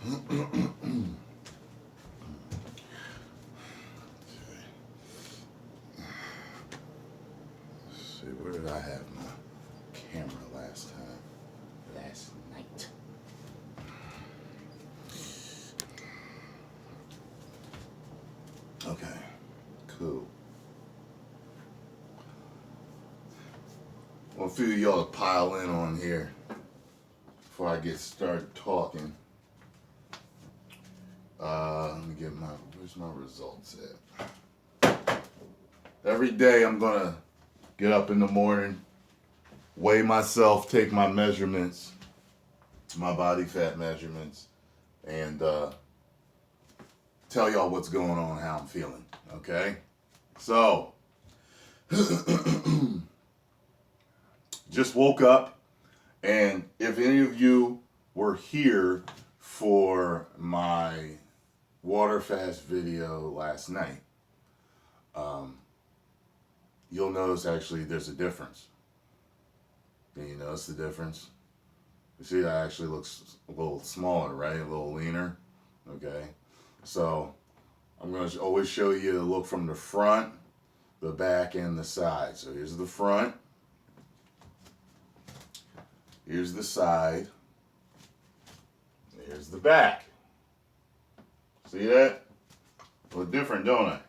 See, where did I have my camera last time? Last night. Okay, cool. Well, a few of y'all pile in on here before I get started talking. Let me get where's my results at? Every day I'm gonna get up in the morning, weigh myself, take my measurements, my body fat measurements, and tell y'all what's going on, how I'm feeling, okay? So, just woke up, and if any of you were here for my water fast video last night, you'll notice actually there's a difference. Can you notice the difference? You see that actually looks a little smaller, right? A little leaner, okay? So I'm going to always show you the look from the front, the back, and the side. So here's the front. Here's the side. Here's the back. See that? Look different, don't I?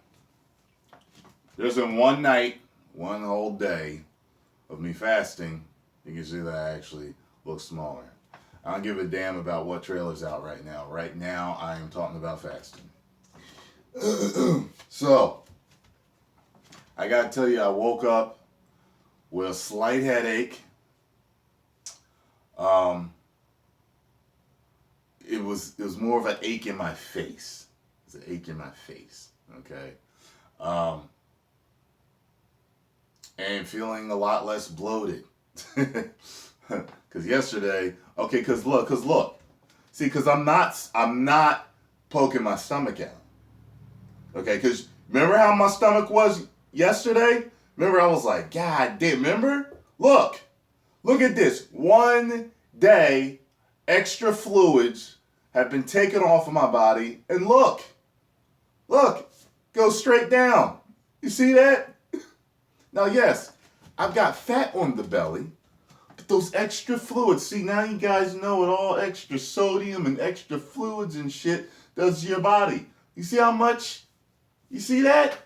Just in one night, one whole day of me fasting, you can see that I actually look smaller. I don't give a damn about what trailer's out right now. Right now, I am talking about fasting. So, I gotta tell you, I woke up with a slight headache. It was more of an ache in my face. It's an ache in my face, okay? And feeling a lot less bloated. Because yesterday, okay, because look. See, because I'm not poking my stomach out. Okay, because remember how my stomach was yesterday? Remember I was like, God damn, remember? Look at this. 1 day, extra fluids have been taken off of my body, and look, go straight down. You see that? Now, yes, I've got fat on the belly, but those extra fluids, see, now you guys know what all extra sodium and extra fluids and shit does to your body. You see how much? You see that?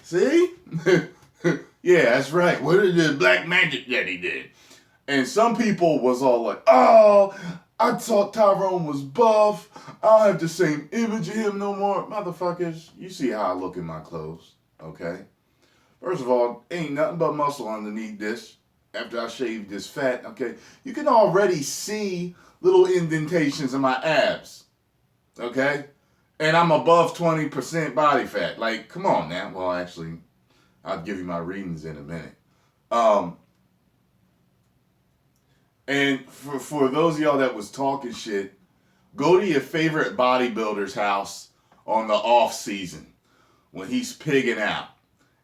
See? Yeah, that's right. What did the black magic that he did? And some people was all like, oh, I thought Tyrone was buff. I don't have the same image of him no more. Motherfuckers, you see how I look in my clothes, okay? First of all, ain't nothing but muscle underneath this after I shaved this fat, okay? You can already see little indentations in my abs, okay? And I'm above 20% body fat. Like, come on now. Well, actually, I'll give you my readings in a minute. And for those of y'all that was talking shit, go to your favorite bodybuilder's house on the off season when he's pigging out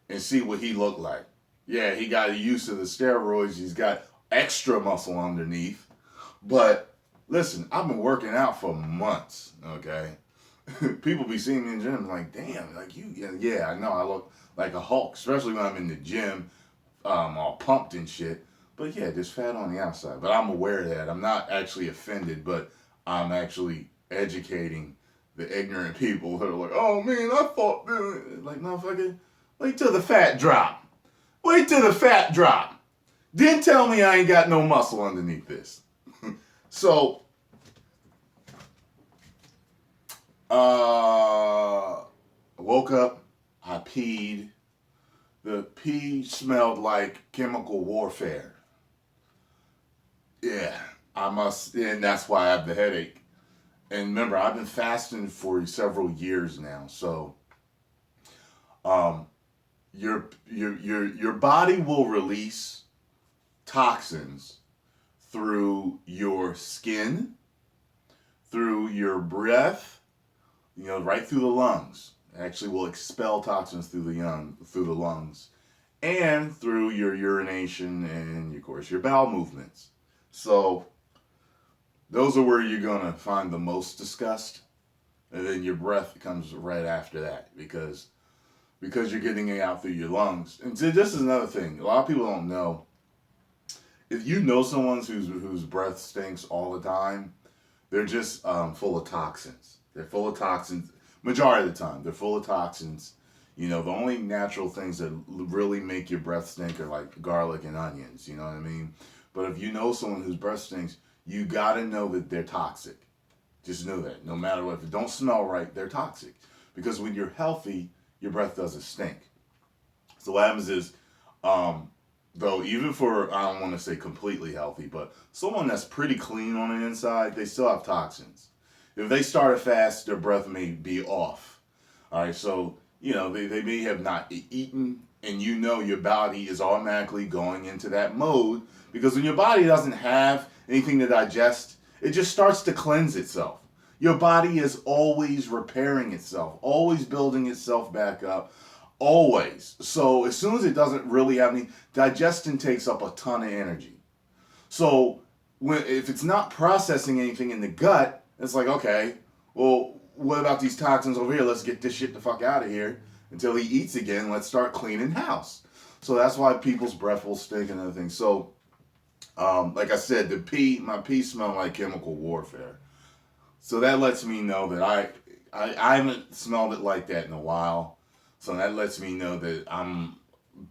and see what he looked like. Yeah, he got used to the steroids. He's got extra muscle underneath. But listen, I've been working out for months, okay? People be seeing me in the gym like, damn, like you, yeah, I know I look like a Hulk, especially when I'm in the gym, all pumped and shit. But yeah, there's fat on the outside. But I'm aware of that. I'm not actually offended, but I'm actually educating the ignorant people who are like, oh man, I thought, like, motherfucker, wait till the fat drop. Wait till the fat drop. Then tell me I ain't got no muscle underneath this. So, I woke up, I peed. The pee smelled like chemical warfare. Yeah, and that's why I have the headache. And remember, I've been fasting for several years now, so your body will release toxins through your skin, through your breath, right through the lungs. It actually will expel toxins through the lungs, and through your urination and, of course, your bowel movements. So those are where you're gonna find the most disgust, and then your breath comes right after that because you're getting it out through your lungs. And see, this is another thing. A lot of people don't know. If you know someone whose breath stinks all the time, they're just full of toxins. They're full of toxins. Majority of the time, they're full of toxins. You know, the only natural things that really make your breath stink are like garlic and onions. You know what I mean? But if you know someone whose breath stinks, you gotta know that they're toxic. Just know that. No matter what, if it don't smell right, they're toxic. Because when you're healthy, your breath doesn't stink. So what happens is, though, even for, I don't want to say completely healthy, but someone that's pretty clean on the inside, they still have toxins. If they start a fast, their breath may be off. All right, so, you know, they may have not eaten, and you know your body is automatically going into that mode, because when your body doesn't have anything to digest, it just starts to cleanse itself. Your body is always repairing itself, always building itself back up, always. So as soon as it doesn't really have any, digestion takes up a ton of energy. So if it's not processing anything in the gut, it's like, okay, well, what about these toxins over here? Let's get this shit the fuck out of here. Until he eats again, let's start cleaning house. So that's why people's breath will stink and everything. So, like I said, my pee smelled like chemical warfare. So that lets me know that I haven't smelled it like that in a while. So that lets me know that I'm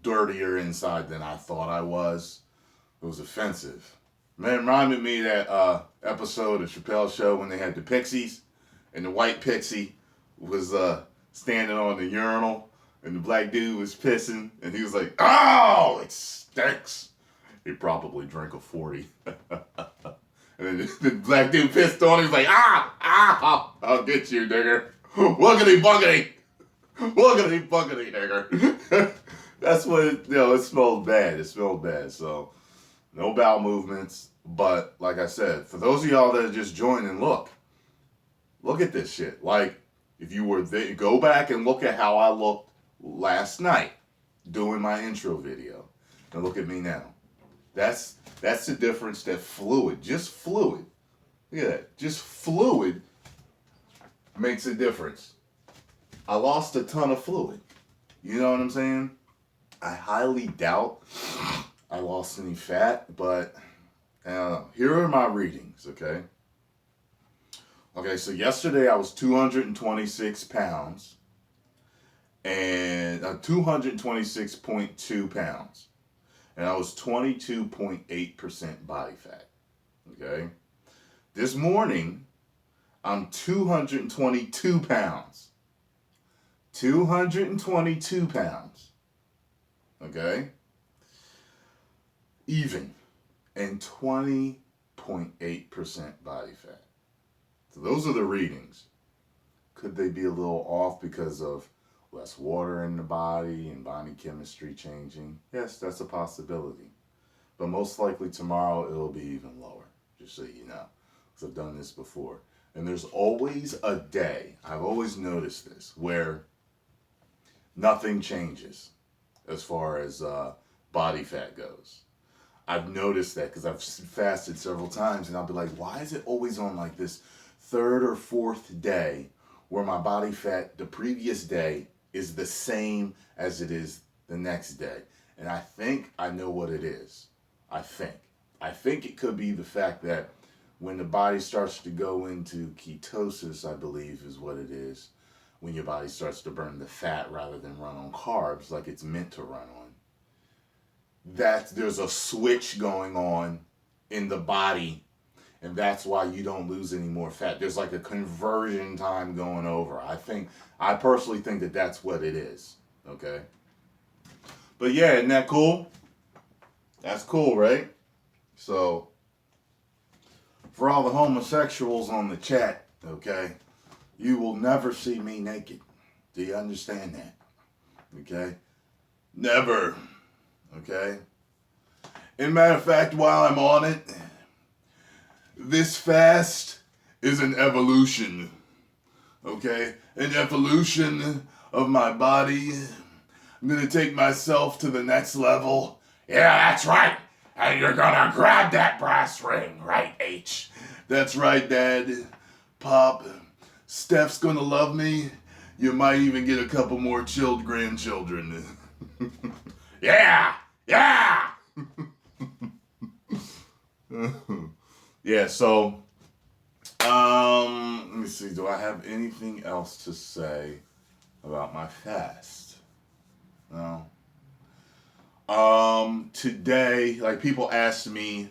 dirtier inside than I thought I was. It was offensive. Man, it reminded me of that episode of Chappelle's Show when they had the Pixies, and the white Pixie was standing on the urinal, and the black dude was pissing, and he was like, "Oh, it stinks." He probably drank a 40. And then the black dude pissed on him. He's like, I'll get you, nigger. Woogity buggity. Woogity buggity, nigger. That's what, it smelled bad. It smelled bad. So, no bowel movements. But, like I said, for those of y'all that are just joining, look at this shit. Like, if you were there, go back and look at how I looked last night doing my intro video. And look at me now. That's the difference that just fluid, look at that, just fluid makes a difference. I lost a ton of fluid. You know what I'm saying? I highly doubt I lost any fat, but here are my readings, okay? Okay, so yesterday I was 226 pounds and 226.2 pounds. And I was 22.8% body fat, okay? This morning, I'm 222 pounds. 222 pounds, okay? Even, and 20.8% body fat. So those are the readings. Could they be a little off because of less water in the body and body chemistry changing? Yes, that's a possibility. But most likely tomorrow it'll be even lower, just so you know. Because I've done this before. And there's always a day, I've always noticed this, where nothing changes as far as body fat goes. I've noticed that because I've fasted several times, and I'll be like, why is it always on like this third or fourth day where my body fat the previous day is the same as it is the next day? And I think I know what it is. I think it could be the fact that when the body starts to go into ketosis, I believe is what it is, when your body starts to burn the fat rather than run on carbs like it's meant to run on, that there's a switch going on in the body, and that's why you don't lose any more fat. There's like a conversion time going over. I personally think that that's what it is, okay? But yeah, isn't that cool? That's cool, right? So, for all the homosexuals on the chat, okay, you will never see me naked. Do you understand that? Okay? Never. Okay? And matter of fact, while I'm on it, this fast is an evolution. Okay? An evolution of my body. I'm going to take myself to the next level. Yeah, that's right. And you're going to grab that brass ring, right, H? That's right, Dad. Pop, Steph's gonna love me. You might even get a couple more grandchildren. Yeah! Yeah! Yeah, so, let me see. Do I have anything else to say about my fast? No. Today, like, people asked me,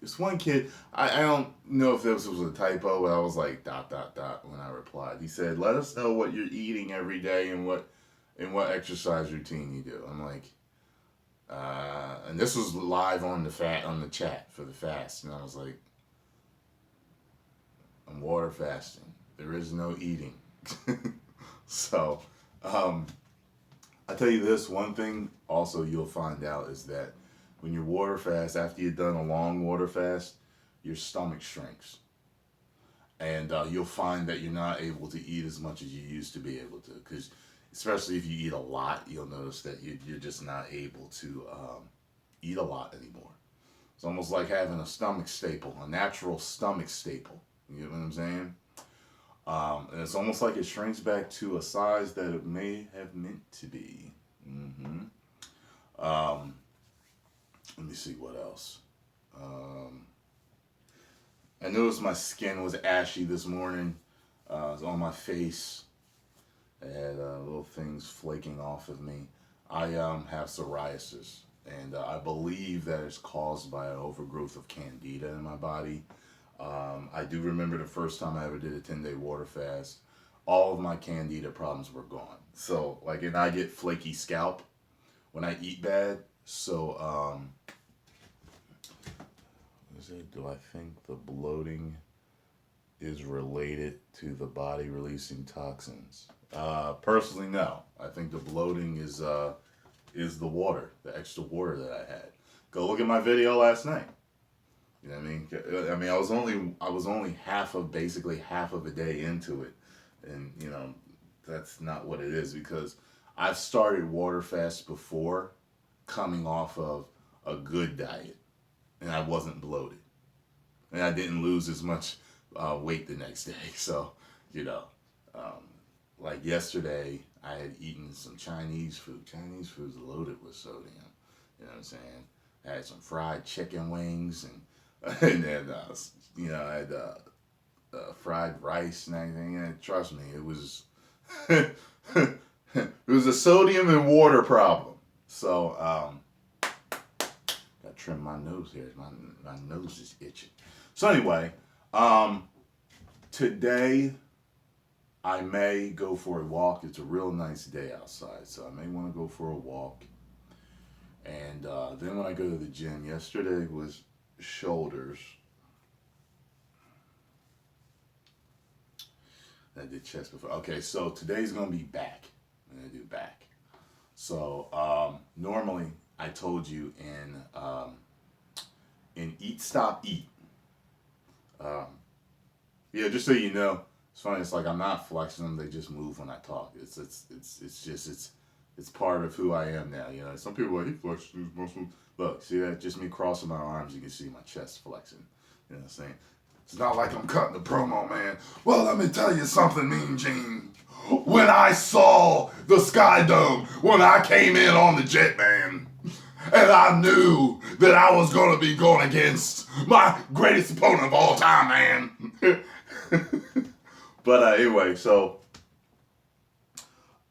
this one kid, I don't know if this was a typo, but I was like, ... when I replied. He said, let us know what you're eating every day and what exercise routine you do. I'm like, and this was live on the chat for the fast, and I was like, I'm water fasting. There is no eating. So, I tell you this, one thing also you'll find out is that when you water fast, after you've done a long water fast, your stomach shrinks. And you'll find that you're not able to eat as much as you used to be able to. Because especially if you eat a lot, you'll notice that you're just not able to eat a lot anymore. It's almost like having a stomach staple, a natural stomach staple. You get what I'm saying? And it's almost like it shrinks back to a size that it may have meant to be. Mm-hmm. Let me see what else. I noticed my skin was ashy this morning. It was on my face. I had little things flaking off of me. I have psoriasis, and I believe that it's caused by an overgrowth of candida in my body. I do remember the first time I ever did a 10-day water fast, all of my candida problems were gone. So, like, and I get flaky scalp when I eat bad. So, do I think the bloating is related to the body releasing toxins? Personally, no. I think the bloating is the water, the extra water that I had. Go look at my video last night. You know what I mean? I was only basically half of a day into it, and you know, that's not what it is, because I've started water fasts before, coming off of a good diet, and I wasn't bloated, and I didn't lose as much weight the next day. So, you know, like yesterday, I had eaten some Chinese food. Chinese food's loaded with sodium. You know what I'm saying? I had some fried chicken wings and then you know, I had fried rice and everything. And trust me, it was it was a sodium and water problem. So gotta trim my nose here. My nose is itching. So anyway, today I may go for a walk. It's a real nice day outside, so I may want to go for a walk. And then when I go to the gym, yesterday was shoulders. I did chest before. Okay, so today's gonna be back. I'm gonna do back. So normally I told you in Eat Stop Eat. Yeah, just so you know, it's funny. It's like I'm not flexing them; they just move when I talk. It's part of who I am now. You know, some people are like, he flexes his muscles. Look, see that? Just me crossing my arms, you can see my chest flexing. You know what I'm saying? It's not like I'm cutting the promo, man. Well, let me tell you something, Mean Gene. When I saw the Sky Dome, when I came in on the jet, man, and I knew that I was going to be going against my greatest opponent of all time, man. But anyway, so,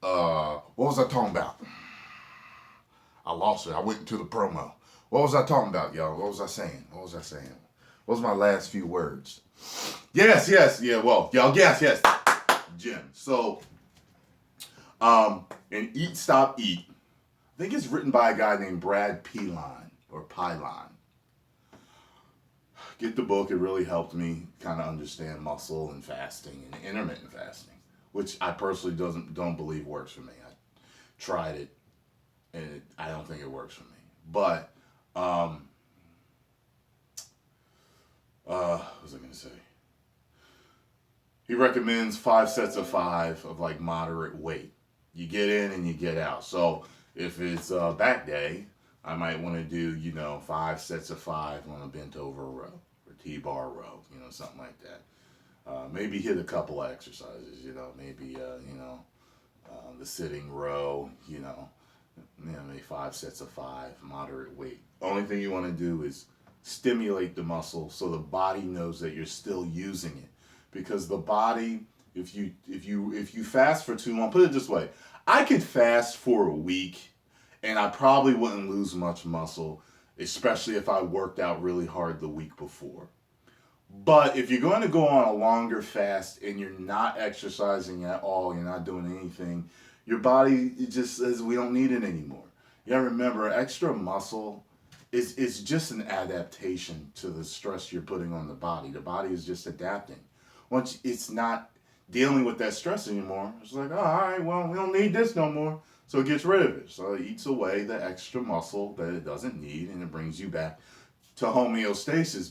what was I talking about? I lost it. I went into the promo. What was I talking about, y'all? What was I saying? What was my last few words? Yes. Yeah, well, y'all, yes. Jim. So, in Eat, Stop, Eat, I think it's written by a guy named Brad Pilon, or Pylon. Get the book. It really helped me kind of understand muscle and fasting and intermittent fasting, which I personally don't believe works for me. I tried it, and I don't think it works for me. But, what was I going to say? He recommends 5 sets of 5 of like moderate weight. You get in and you get out. So if it's back day, I might want to do, 5 sets of 5 on a bent over row, or T-bar row, something like that. Maybe hit a couple of exercises, maybe, the sitting row, maybe 5 sets of 5, moderate weight. Only thing you want to do is stimulate the muscle so the body knows that you're still using it. Because the body, if you fast for too long, put it this way, I could fast for a week and I probably wouldn't lose much muscle, especially if I worked out really hard the week before. But if you're going to go on a longer fast and you're not exercising at all, you're not doing anything, your body just says we don't need it anymore. You gotta remember, extra muscle is just an adaptation to the stress you're putting on the body. The body is just adapting. Once it's not dealing with that stress anymore, it's like, oh, all right, well, we don't need this no more. So it gets rid of it. So it eats away the extra muscle that it doesn't need, and it brings you back to homeostasis,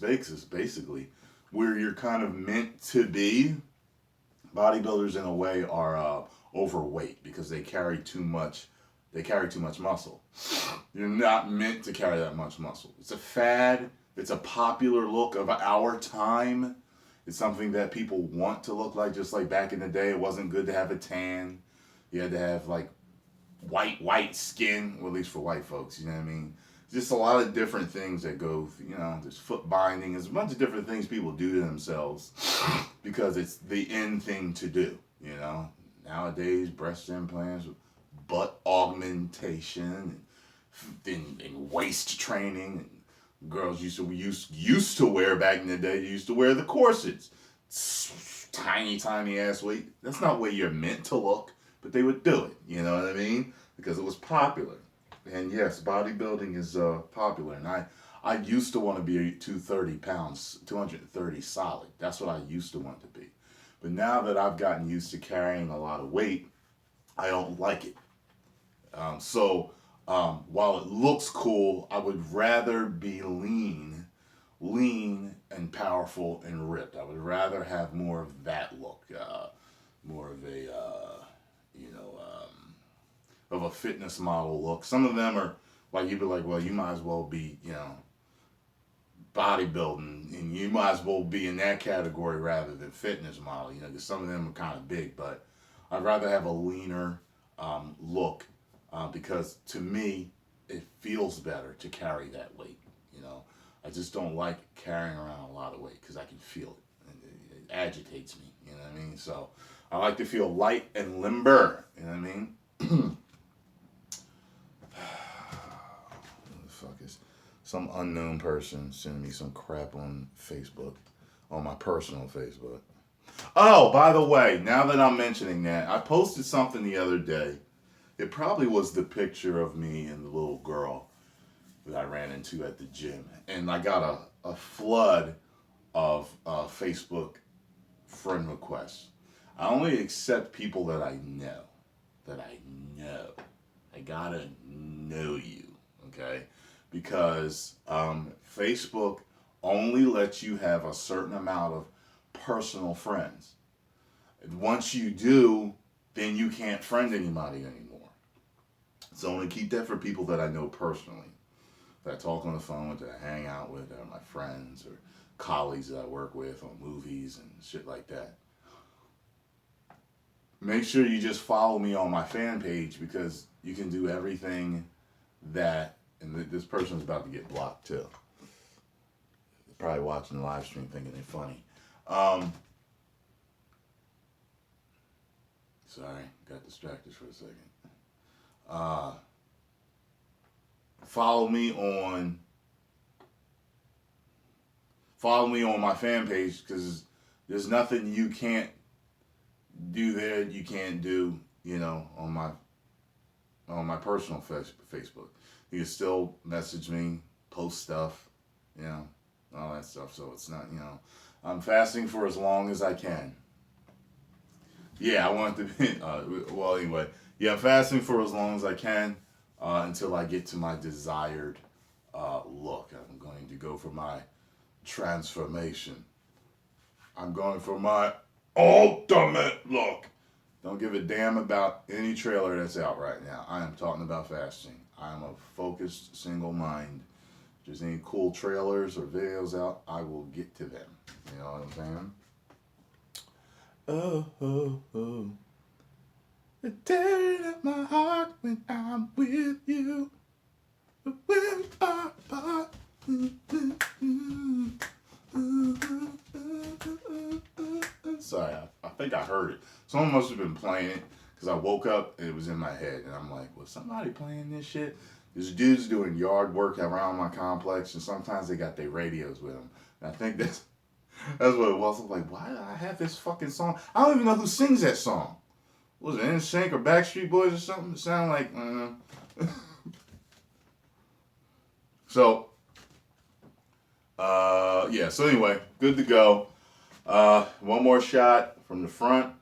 basically, where you're kind of meant to be. Bodybuilders, in a way, are overweight because they carry too much muscle. You're not meant to carry that much muscle. It's a fad. It's a popular look of our time. It's something that people want to look like, just like back in the day. It wasn't good to have a tan. You had to have like white skin, or at least for white folks, you know what I mean? Just a lot of different things that go, there's foot binding. There's a bunch of different things people do to themselves because it's the in thing to do, Nowadays, breast implants, butt augmentation, and waist training. And girls used to wear back in the day, used to wear the corsets. Tiny ass weight. That's not where you're meant to look, but they would do it, you know what I mean? Because it was popular. And yes, bodybuilding is popular. And I used to want to be 230 pounds, 230 solid. That's what I used to want to be. But now that I've gotten used to carrying a lot of weight, I don't like it. So while it looks cool, I would rather be lean and powerful and ripped. I would rather have more of that look, more of a, of a fitness model look. Some of them are like, you'd be like, well, you might as well be, bodybuilding, and you might as well be in that category rather than fitness model, because some of them are kind of big. But I'd rather have a leaner look because to me, it feels better to carry that weight. I just don't like carrying around a lot of weight because I can feel it, and it agitates me. You know what I mean? So I like to feel light and limber. You know what I mean? What the fuck is some unknown person sending me some crap on Facebook, on my personal Facebook? Oh, by the way, now that I'm mentioning that, I posted something the other day. It probably was the picture of me and the little girl that I ran into at the gym. And I got a flood of Facebook friend requests. I only accept people that I know. I gotta know you, okay? Because Facebook only lets you have a certain amount of personal friends. And once you do, then you can't friend anybody anymore. So I'm gonna keep that for people that I know personally, that I talk on the phone with, that I hang out with, that are my friends or colleagues that I work with on movies and shit like that. Make sure you just follow me on my fan page, because you can do everything that, and this person's about to get blocked too. They're probably watching the live stream thinking they're funny. Sorry, got distracted for a second. Follow me on my fan page, because there's nothing you can't do there you can't do, on my personal Facebook. You can still message me, post stuff, all that stuff. So it's not, I'm fasting for as long as I can. Yeah, I want it to be, well, anyway. Yeah, I'm fasting for as long as I can until I get to my desired look. I'm going to go for my transformation. I'm going for my ultimate look. Don't give a damn about any trailer that's out right now. I am talking about fasting. I am a focused, single mind there's any cool trailers or videos out, I will get to them. You know what I'm saying? Oh, oh, oh. Tearing up my heart when I'm with you. When we are apart. Sorry, I think I heard it. Someone must have been playing it because I woke up and it was in my head. And I'm like, was somebody playing this shit? There's dudes doing yard work around my complex, and sometimes they got their radios with them. And I think that's what it was. I'm like, why do I have this fucking song? I don't even know who sings that song. Was it NSYNC or Backstreet Boys or something? It sounded like, So, yeah, so anyway, good to go. One more shot from the front,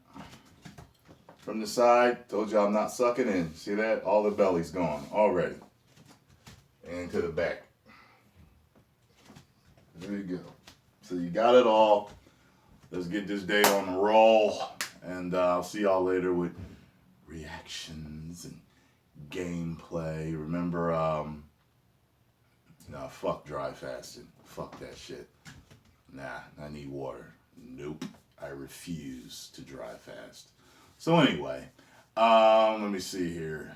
from the side. Told you I'm not sucking in. See that? All the belly's gone already. And to the back. There you go. So you got it all. Let's get this day on the roll. And I'll see y'all later with reactions and gameplay. Remember, nah, fuck dry fasting. Fuck that shit. Nah, I need water. Nope. I refuse to dry fast. So anyway, let me see here.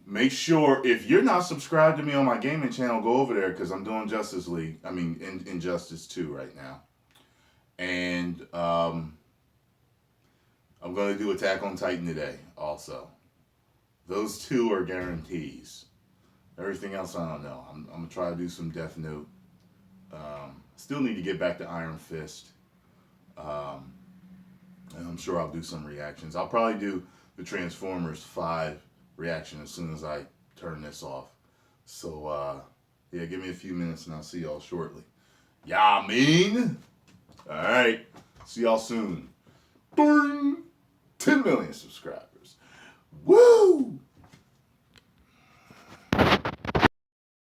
Make sure if you're not subscribed to me on my gaming channel, go over there because I'm doing Justice League. I mean, Injustice 2 right now. And I'm going to do Attack on Titan today also. Those two are guarantees. Everything else, I don't know. I'm going to try to do some Death Note. Still need to get back to Iron Fist. And I'm sure I'll do some reactions. I'll probably do the Transformers 5 reaction as soon as I turn this off. So, yeah, give me a few minutes and I'll see y'all shortly. Yeah, I mean. Alright. See y'all soon. Boing. 10 million subscribers. Woo!